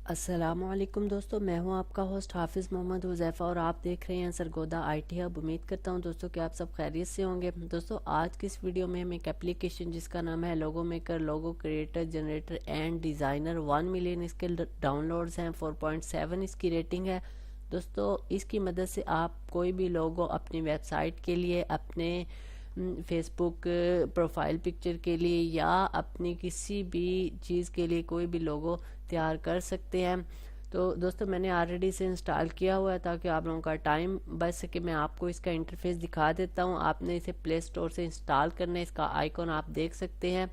अस्सलामुअलैकुम दोस्तों, मैं हूं आपका होस्ट हाफिज़ मोहम्मद हुज़ैफ़ा और आप देख रहे हैं सरगोदा आईटी हब। उम्मीद करता हूं दोस्तों कि आप सब खैरियत से होंगे। दोस्तों आज की इस वीडियो में हम एक एप्लीकेशन जिसका नाम है logo maker, logo creator, generator and designer 1 million इसके डाउनलोड्स हैं, 4.7 इसकी रेटिंग है। दोस्तों इसकी मदद से आप कोई भी लोगो अपनी वेबसाइट के लिए, अपने फेसबुक प्रोफाइल पिक्चर के लिए या अपनी किसी भी चीज़ के लिए कोई भी लोगो तैयार कर सकते हैं। तो दोस्तों मैंने ऑलरेडी इसे इंस्टॉल किया हुआ है ताकि आप लोगों का टाइम बच सके। मैं आपको इसका इंटरफेस दिखा देता हूँ। आपने इसे प्ले स्टोर से इंस्टॉल करना है। इसका आइकॉन आप देख सकते हैं।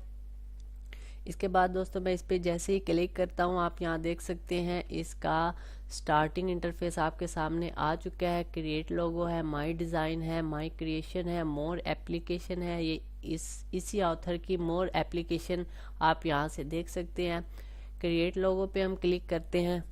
इसके बाद दोस्तों मैं इस पर जैसे ही क्लिक करता हूँ, आप यहाँ देख सकते हैं इसका स्टार्टिंग इंटरफेस आपके सामने आ चुका है। क्रिएट लोगो है, माय डिज़ाइन है, माय क्रिएशन है, मोर एप्लीकेशन है। ये इसी ऑथर की मोर एप्लीकेशन आप यहाँ से देख सकते हैं। क्रिएट लोगो पे हम क्लिक करते हैं।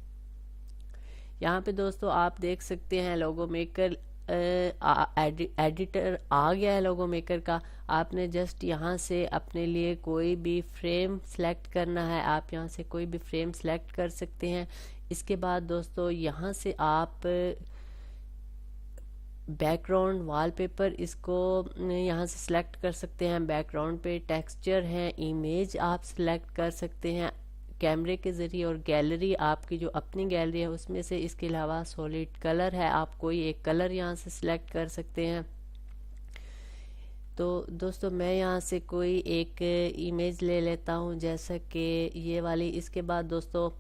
यहाँ पे दोस्तों आप देख सकते हैं लोगो मेकर एडिटर आ गया है लोगो मेकर का। आपने जस्ट यहाँ से अपने लिए कोई भी फ्रेम सेलेक्ट करना है, आप यहाँ से कोई भी फ्रेम सेलेक्ट कर सकते हैं। इसके बाद दोस्तों यहाँ से आप बैकग्राउंड वॉलपेपर इसको यहाँ से सिलेक्ट कर सकते हैं। बैकग्राउंड पे टेक्सचर है, इमेज आप सिलेक्ट कर सकते हैं कैमरे के ज़रिए, और गैलरी आपकी जो अपनी गैलरी है उसमें से। इसके अलावा सॉलिड कलर है, आप कोई एक कलर यहाँ से सिलेक्ट कर सकते हैं। तो दोस्तों मैं यहाँ से कोई एक इमेज ले लेता हूँ जैसा कि ये वाली। इसके बाद दोस्तों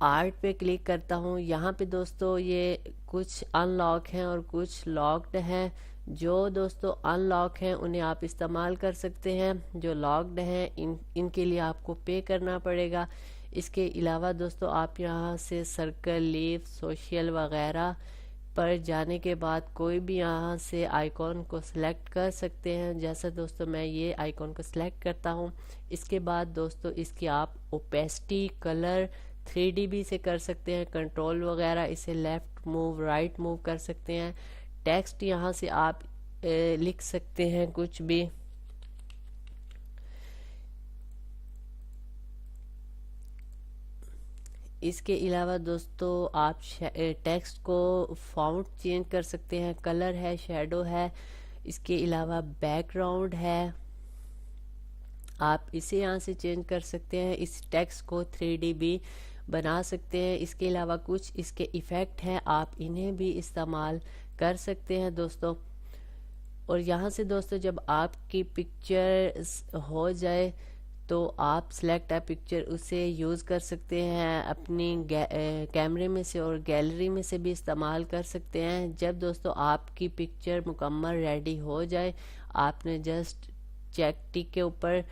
आर्ट पे क्लिक करता हूँ। यहाँ पे दोस्तों ये कुछ अनलॉक हैं और कुछ लॉक्ड हैं। जो दोस्तों अनलॉक हैं उन्हें आप इस्तेमाल कर सकते हैं, जो लॉक्ड हैं इनके लिए आपको पे करना पड़ेगा। इसके अलावा दोस्तों आप यहाँ से सर्कल, लीफ, सोशल वगैरह पर जाने के बाद कोई भी यहाँ से आइकॉन को सिलेक्ट कर सकते हैं। जैसा दोस्तों मैं ये आइकॉन को सिलेक्ट करता हूँ। इसके बाद दोस्तों इसकी आप ओपेसिटी, कलर 3D भी से कर सकते हैं, कंट्रोल वगैरह इसे लेफ़्ट मूव, राइट मूव कर सकते हैं। टेक्स्ट यहाँ से आप लिख सकते हैं कुछ भी। इसके अलावा दोस्तों आप टेक्स्ट को फॉन्ट चेंज कर सकते हैं, कलर है, शेडो है। इसके अलावा बैकग्राउंड है, आप इसे यहाँ से चेंज कर सकते हैं। इस टेक्स्ट को 3D भी बना सकते हैं। इसके अलावा कुछ इसके इफ़ेक्ट हैं, आप इन्हें भी इस्तेमाल कर सकते हैं दोस्तों। और यहाँ से दोस्तों जब आपकी पिक्चर हो जाए तो आप सिलेक्ट है पिक्चर, उसे यूज़ कर सकते हैं अपनी कैमरे में से और गैलरी में से भी इस्तेमाल कर सकते हैं। जब दोस्तों आपकी पिक्चर मुकम्मल रेडी हो जाए, आपने जस्ट टिक के ऊपर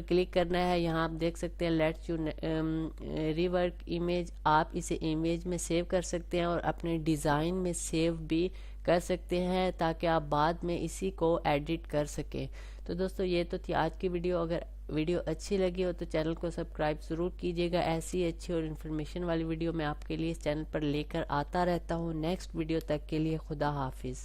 क्लिक करना है। यहाँ आप देख सकते हैं लेट्स यू रिवर्क इमेज, आप इसे इमेज में सेव कर सकते हैं और अपने डिज़ाइन में सेव भी कर सकते हैं ताकि आप बाद में इसी को एडिट कर सकें। तो दोस्तों ये तो थी आज की वीडियो। अगर वीडियो अच्छी लगी हो तो चैनल को सब्सक्राइब ज़रूर कीजिएगा। ऐसी अच्छी और इन्फॉर्मेशन वाली वीडियो मैं आपके लिए इस चैनल पर लेकर आता रहता हूँ। नेक्स्ट वीडियो तक के लिए खुदा हाफिज़।